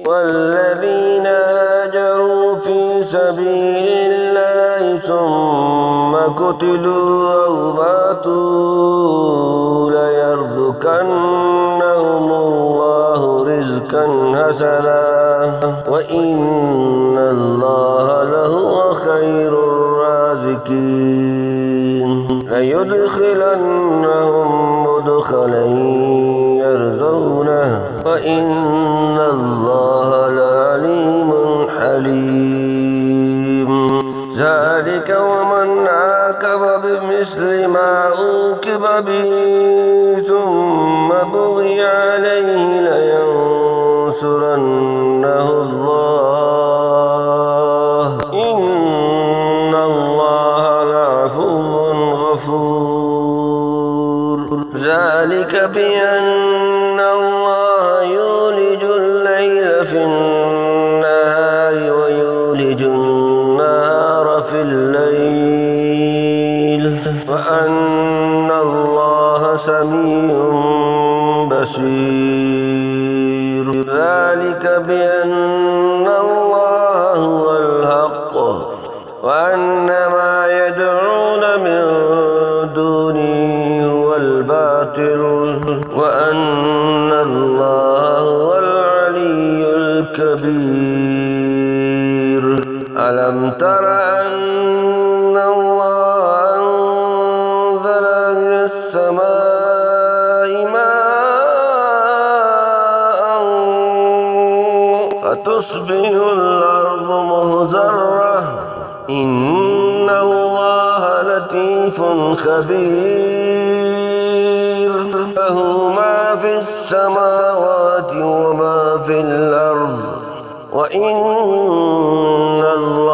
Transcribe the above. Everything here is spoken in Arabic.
والذين هاجروا في سبيل الله ثم قتلوا أو ماتوا ليرزقنهم الله رزقا حسنا وإن الله لهو خير الرازقين ليدخلنهم مدخلا يرضونه وإن الله لعليم حليم ذلك ومن عاقب بمثل ما عوقب به ثم بغي عليه لينصرنه الله إن الله لعفو غفور ذلك بأن الله يولج الليل في النهار ويولج النهار في الليل وأن الله سميع بصير ذلك بأن الله هو الحق وأن ما يدعون من دونه هو الباطل وأن الله هو العلي الكبير ألم تر أن الله أنزل من السماء ماء فتصبح الأرض مهزرة إن الله لطيف خبير له ما في السماوات وما في الأرض وإن الله